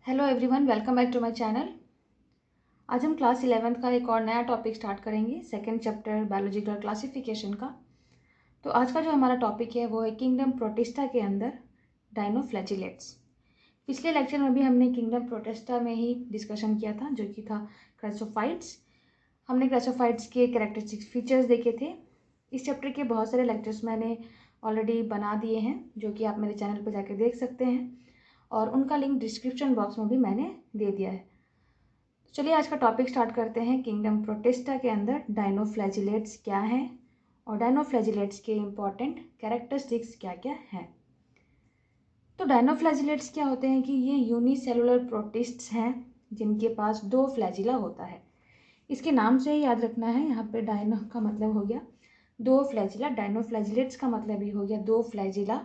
Hello everyone, welcome back to my channel. आज हम class 11th का एक और नया टॉपिक स्टार्ट करेंगे, सेकंड चैप्टर बायोलॉजिकल क्लासिफिकेशन का। तो आज का जो हमारा टॉपिक है वो है किंगडम प्रोटिस्टा के अंदर डायनोफ्लैजिलेट्स। पिछले लेक्चर में भी हमने किंगडम प्रोटिस्टा में ही डिस्कशन किया था, जो कि था क्रेसोफाइट्स। हमने क्रेसोफाइट्स के कैरेक्टरिस्टिक्स फीचर्स देखे थे। इस चैप्टर के बहुत सारे लेक्चर्स मैंने ऑलरेडी बना दिए हैं, जो कि आप मेरे चैनल पर जाकर देख सकते हैं, और उनका लिंक डिस्क्रिप्शन बॉक्स में भी मैंने दे दिया है। तो चलिए आज का टॉपिक स्टार्ट करते हैं। किंगडम प्रोटिस्टा के अंदर डायनोफ्लैजिलेट्स क्या हैं और डायनोफ्लैजिलेट्स के इम्पॉर्टेंट कैरेक्टरिस्टिक्स क्या क्या हैं। तो डायनोफ्लैजिलेट्स क्या होते हैं कि ये यूनिसेलुलर प्रोटिस्ट्स हैं जिनके पास दो फ्लैजिला होता है। इसके नाम से ही याद रखना है, यहाँ पे डायनो का मतलब हो गया दो फ्लैजिला, डायनोफ्लैजिलेट्स का मतलब ही हो गया दो फ्लैजिला।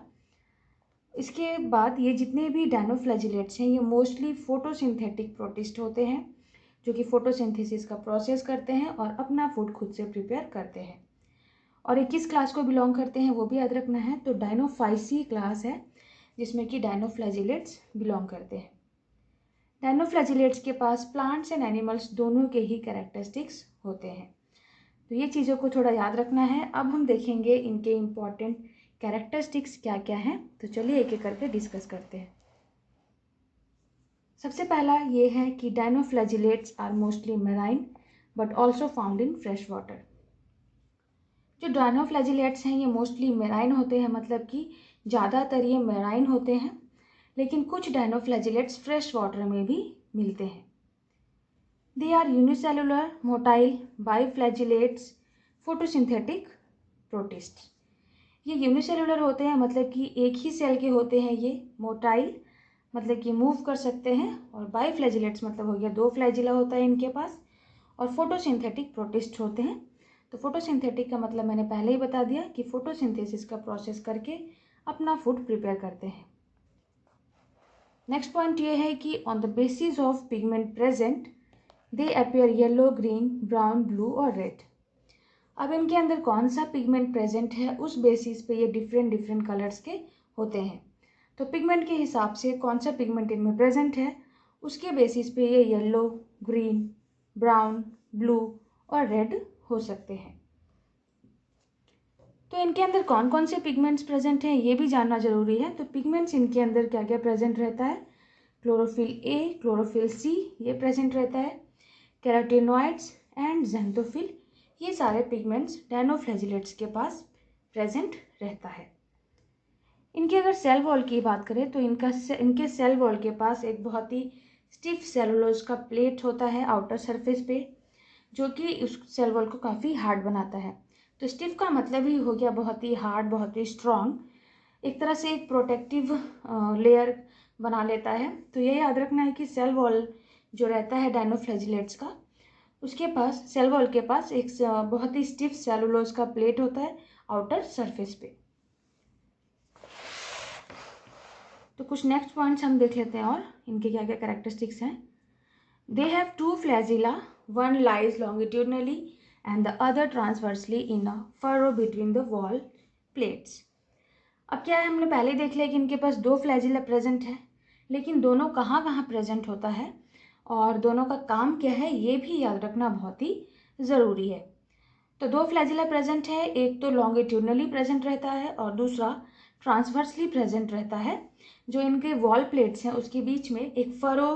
इसके बाद ये जितने भी डायनोफ्लैजिलेट्स हैं ये मोस्टली फोटोसिंथेटिक प्रोटिस्ट होते हैं, जो कि फोटोसिंथेसिस का प्रोसेस करते हैं और अपना फूड खुद से प्रिपेयर करते हैं। और ये किस क्लास को बिलोंग करते हैं वो भी याद रखना है। तो डायनोफाइसी क्लास है जिसमें कि डायनोफ्लैजिलेट्स बिलोंग करते हैं। डायनोफ्लैजिलेट्स के पास प्लांट्स एंड एनिमल्स दोनों के ही कैरेक्टरिस्टिक्स होते हैं। तो ये चीज़ों को थोड़ा याद रखना है। अब हम देखेंगे इनके इम्पॉर्टेंट कैरेक्टरिस्टिक्स क्या क्या हैं। तो चलिए एक एक करके डिस्कस करते हैं। सबसे पहला ये है कि dinoflagellates are mostly marine but also found in fresh water. जो डायनोफ्लैजिलेट्स हैं ये मोस्टली मेराइन होते हैं, मतलब कि ज़्यादातर ये मेराइन होते हैं, लेकिन कुछ डायनोफ्लैजिलेट्स फ्रेश वाटर में भी मिलते हैं। They are unicellular motile biflagellates photosynthetic protist. ये यूनिसेलुलर होते हैं, मतलब कि एक ही सेल के होते हैं। ये मोटाइल मतलब कि मूव कर सकते हैं, और बाइफ्लैजिलेट्स मतलब हो गया दो फ्लैजिला होता है इनके पास, और फोटोसिंथेटिक प्रोटिस्ट होते हैं। तो फोटोसिंथेटिक का मतलब मैंने पहले ही बता दिया कि फोटोसिंथेसिस का प्रोसेस करके अपना फूड प्रिपेयर करते हैं। नेक्स्ट पॉइंट ये है कि on the basis of pigment present they appear yellow, green, brown, blue और रेड। अब इनके अंदर कौन सा पिगमेंट प्रेजेंट है उस बेसिस पे ये डिफरेंट डिफरेंट कलर्स के होते हैं। तो पिगमेंट के हिसाब से कौन सा पिगमेंट इनमें प्रेजेंट है उसके बेसिस पे ये येलो, ग्रीन, ब्राउन, ब्लू और रेड हो सकते हैं। तो इनके अंदर कौन कौन से पिगमेंट्स प्रेजेंट हैं ये भी जानना जरूरी है। तो पिगमेंट्स इनके अंदर क्या क्या प्रेजेंट रहता है, क्लोरोफिल ए, क्लोरोफिल सी ये प्रेजेंट रहता है, कैरोटीनॉइड्स एंड ज़ैंथोफिल, ये सारे पिगमेंट्स डायनोफ्लैजिलेट्स के पास प्रेजेंट रहता है। इनके अगर सेल वॉल की बात करें तो इनके सेल वॉल के पास एक बहुत ही स्टिफ सेलुलोज का प्लेट होता है आउटर सरफेस पे, जो कि उस सेल वॉल को काफ़ी हार्ड बनाता है। तो स्टिफ का मतलब ही हो गया बहुत ही हार्ड, बहुत ही स्ट्रॉन्ग, एक तरह से एक प्रोटेक्टिव लेयर बना लेता है। तो ये याद रखना है कि सेल वॉल जो रहता है डायनोफ्लैजिलेट्स का, उसके पास सेल वॉल के पास एक बहुत ही स्टिफ सेलुलोज का प्लेट होता है आउटर सरफेस पे। तो कुछ नेक्स्ट पॉइंट्स हम देख लेते हैं और इनके क्या क्या कैरेक्टरिस्टिक्स हैं। They have two flagella, one lies longitudinally and the other transversely in a furrow between the wall plates. अब क्या है, हमने पहले देख लिया कि इनके पास दो फ्लैजिला प्रेजेंट है, लेकिन दोनों कहाँ कहाँ प्रेजेंट होता है और दोनों का काम क्या है ये भी याद रखना बहुत ही ज़रूरी है। तो दो फ्लैजिला प्रेजेंट है, एक तो लॉन्गिट्यूडनली प्रेजेंट रहता है और दूसरा ट्रांसवर्सली प्रेजेंट रहता है। जो इनके वॉल प्लेट्स हैं उसके बीच में एक फरो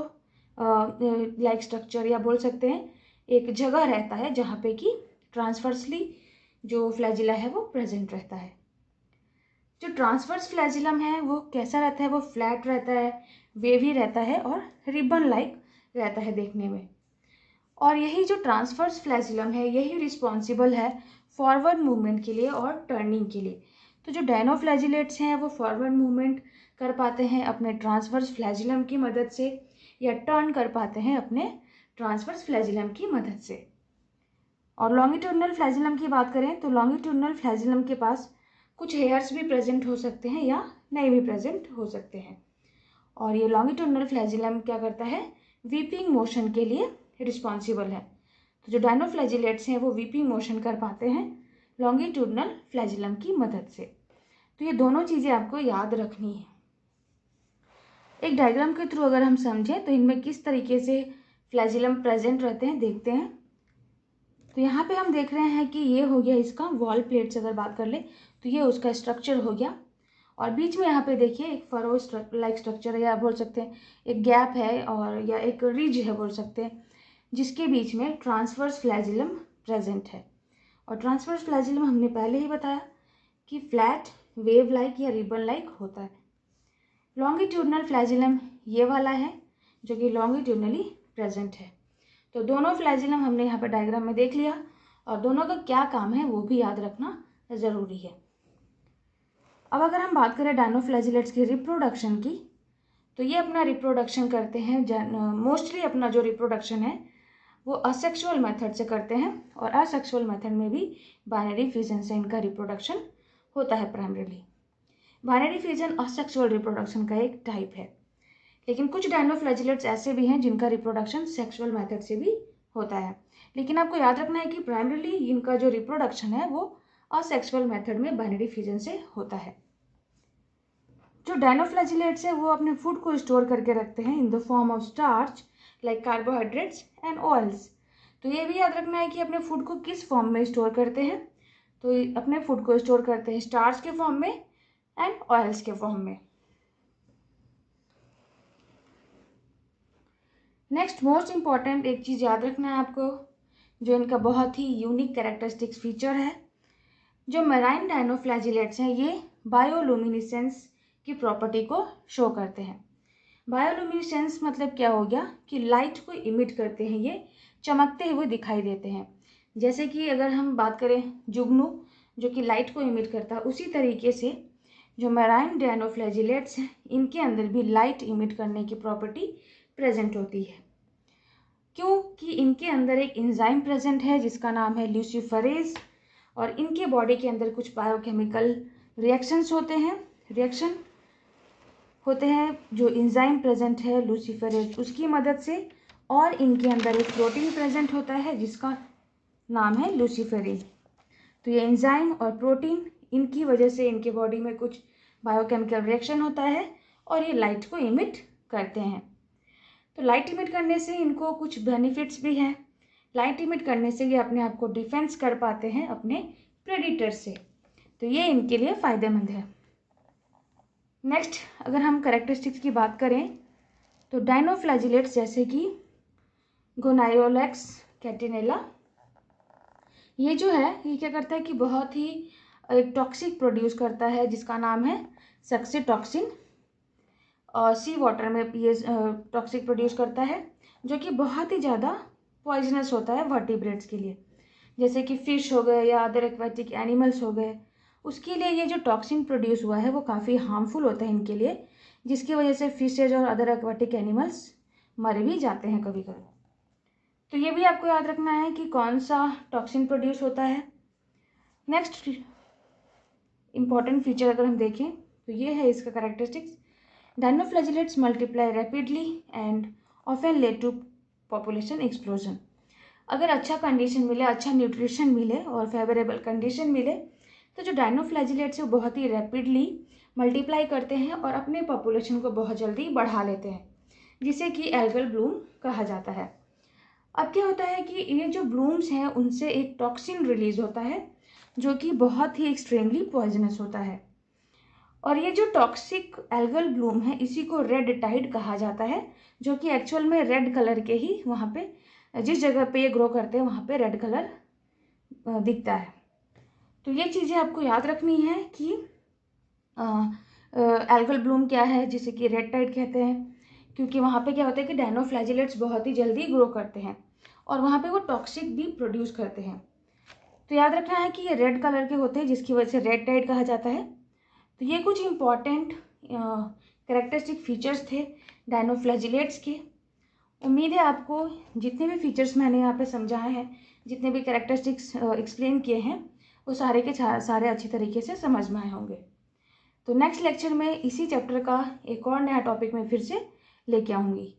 लाइक स्ट्रक्चर या बोल सकते हैं एक जगह रहता है जहाँ पे कि ट्रांसवर्सली जो फ्लैजिला है वो प्रेजेंट रहता है। जो ट्रांसवर्स फ्लैजिलम है वो कैसा रहता है, वो फ्लैट रहता है, वेवी रहता है और रिबन लाइक रहता है देखने में। और यही जो ट्रांसवर्स फ्लैजिलम है यही रिस्पॉन्सिबल है फॉरवर्ड मूवमेंट के लिए और टर्निंग के लिए। तो जो डायनोफ्लैजिलेट्स हैं वो फॉरवर्ड मूवमेंट कर पाते हैं अपने ट्रांसवर्स फ्लैजिलम की मदद से, या टर्न कर पाते हैं अपने ट्रांसवर्स फ्लैजिलम की मदद से। और लॉन्गिट्यूडनल फ्लैजिलम की बात करें तो लॉन्गिट्यूडनल फ्लैजिलम के पास कुछ हेयर्स भी प्रेजेंट हो सकते हैं या नहीं भी प्रेजेंट हो सकते हैं। और ये लॉन्गिट्यूडनल फ्लैजिलम क्या करता है, वीपिंग मोशन के लिए रिस्पॉन्सिबल है। तो जो डायनोफ्लैजिलेट्स हैं वो वीपिंग मोशन कर पाते हैं लॉन्गिट्यूडनल फ्लैजिलम की मदद से। तो ये दोनों चीज़ें आपको याद रखनी है। एक डायग्राम के थ्रू अगर हम समझें तो इनमें किस तरीके से फ्लैजिलम प्रेजेंट रहते हैं देखते हैं। तो यहाँ पे हम देख रहे हैं कि ये हो गया इसका वॉल प्लेट से अगर बात कर ले तो ये उसका स्ट्रक्चर हो गया, और बीच में यहाँ पे देखिए एक फरो लाइक स्ट्रक्चर है, या बोल सकते हैं एक गैप है और या एक रिज है बोल सकते हैं, जिसके बीच में ट्रांसवर्स फ्लैजिलम प्रेजेंट है। और ट्रांसवर्स फ्लैजिलम हमने पहले ही बताया कि फ्लैट वेव लाइक या रिबन लाइक होता है। लॉन्गिट्यूडनल फ्लैजिलम ये वाला है जो कि लॉन्गिट्यूडनली प्रेजेंट है। तो दोनों फ्लैजिलम हमने यहाँ पर डायग्राम में देख लिया, और दोनों का क्या काम है वो भी याद रखना ज़रूरी है। अब अगर हम बात करें डायनोफ्लैजिलेट्स की रिप्रोडक्शन की, तो ये अपना रिप्रोडक्शन करते हैं, मोस्टली अपना जो रिप्रोडक्शन है वो असेक्सुअल मेथड से करते हैं, और असेक्सुअल मेथड में भी बाइनरी फ्यूजन से इनका रिप्रोडक्शन होता है primarily. Binary fusion asexual reproduction का एक टाइप है, लेकिन कुछ डायनोफ्लैजिलेट्स ऐसे भी हैं जिनका रिप्रोडक्शन सेक्सुअल मेथड से भी होता है। लेकिन आपको याद रखना है कि प्राइमरीली इनका जो रिप्रोडक्शन है वो असेक्सुअल मेथड में बाइनरी फ्यूजन से होता है। जो डायनोफ्लैजिलेट्स है वो अपने फूड को स्टोर करके रखते हैं in the form of starch like carbohydrates and oils. तो ये भी याद रखना है कि अपने फूड को किस फॉर्म में स्टोर करते हैं। तो अपने फूड को स्टोर करते हैं स्टार्च के फॉर्म में एंड ऑयल्स के फॉर्म में। नेक्स्ट मोस्ट इम्पॉर्टेंट एक चीज़ याद रखना है आपको, जो इनका बहुत ही यूनिक कैरेक्टरिस्टिक्स फीचर है। जो मैराइन डायनोफ्लैजिलेट्स हैं ये बायोलुमिनिसेंस की प्रॉपर्टी को शो करते हैं। बायोलुमिनिसेंस मतलब क्या हो गया कि लाइट को इमिट करते हैं, ये चमकते हुए दिखाई देते हैं। जैसे कि अगर हम बात करें जुगनू जो कि लाइट को इमिट करता है, उसी तरीके से जो मैराइन डायनोफ्लैजिलेट्स हैं इनके अंदर भी लाइट इमिट करने की प्रॉपर्टी प्रेजेंट होती है, क्योंकि इनके अंदर एक एंजाइम प्रेजेंट है जिसका नाम है ल्यूसीफरेज, और इनके बॉडी के अंदर कुछ बायोकेमिकल रिएक्शन होते हैं जो एंजाइम प्रेजेंट है लूसीफरेज उसकी मदद से, और इनके अंदर एक प्रोटीन प्रेजेंट होता है जिसका नाम है लूसीफरेज। तो ये एंजाइम और प्रोटीन इनकी वजह से इनके बॉडी में कुछ बायोकेमिकल रिएक्शन होता है और ये लाइट को इमिट करते हैं। तो लाइट इमिट करने से इनको कुछ बेनिफिट्स भी हैं। लाइट इमिट करने से ये अपने आप को डिफेंस कर पाते हैं अपने प्रेडिटर से, तो ये इनके लिए फ़ायदेमंद है। नेक्स्ट अगर हम कैरेक्टरिस्टिक्स की बात करें तो डायनोफ्लैजिलेट्स जैसे कि गोनायोलेक्स कैटिनेला, ये जो है ये क्या करता है कि बहुत ही एक टॉक्सिक प्रोड्यूस करता है जिसका नाम है सक्सीटॉक्सिन, और सी वाटर में ये टॉक्सिक प्रोड्यूस करता है जो कि बहुत ही ज़्यादा पॉइजनस होता है वर्टिब्रेट्स के लिए, जैसे कि फ़िश हो गए या अदर एक्वेटिक एनिमल्स हो गए। उसके लिए ये जो टॉक्सिन प्रोड्यूस हुआ है वो काफ़ी हार्मफुल होता है इनके लिए, जिसकी वजह से फिशेज और अदर एक्वेटिक एनिमल्स मर भी जाते हैं कभी कभी। तो ये भी आपको याद रखना है कि कौन सा टॉक्सिन प्रोड्यूस होता है। नेक्स्ट इम्पॉर्टेंट फीचर अगर हम देखें तो ये है इसका characteristics, dinoflagellates multiply rapidly and often lead to population explosion. अगर अच्छा कंडीशन मिले, अच्छा न्यूट्रिशन मिले और फेवरेबल कंडीशन मिले तो जो डायनोफ्लैजिलेट्स है वो बहुत ही रैपिडली मल्टीप्लाई करते हैं और अपने पॉपुलेशन को बहुत जल्दी बढ़ा लेते हैं, जिसे कि एल्गल ब्लूम कहा जाता है। अब क्या होता है कि ये जो ब्लूम्स हैं उनसे एक टॉक्सिन रिलीज होता है जो कि बहुत ही एक्सट्रीमली पॉइजनस होता है, और ये जो टॉक्सिक एल्गल ब्लूम है इसी को रेड टाइड कहा जाता है, जो कि एक्चुअल में रेड कलर के ही वहाँ पे जिस जगह पे ये ग्रो करते हैं वहाँ पे रेड कलर दिखता है। तो ये चीज़ें आपको याद रखनी है कि एल्गल ब्लूम क्या है जिसे कि रेड टाइड कहते हैं, क्योंकि वहाँ पे क्या होता है कि डायनोफ्लैजिलेट्स बहुत ही जल्दी ग्रो करते हैं और वहाँ पे वो टॉक्सिक भी प्रोड्यूस करते हैं। तो याद रखना है कि ये रेड कलर के होते हैं जिसकी वजह से रेड टाइड कहा जाता है। तो ये कुछ इम्पॉर्टेंट कैरेक्टरिस्टिक फीचर्स थे डायनोफ्लैजिलेट्स के। उम्मीद है आपको जितने भी फीचर्स मैंने यहाँ पे समझाए हैं, जितने भी कैरेक्टरिस्टिक्स एक्सप्लेन किए हैं, वो सारे के सारे अच्छी तरीके से समझ में आए होंगे। तो नेक्स्ट लेक्चर में इसी चैप्टर का एक और नया टॉपिक में फिर से लेके आऊँगी।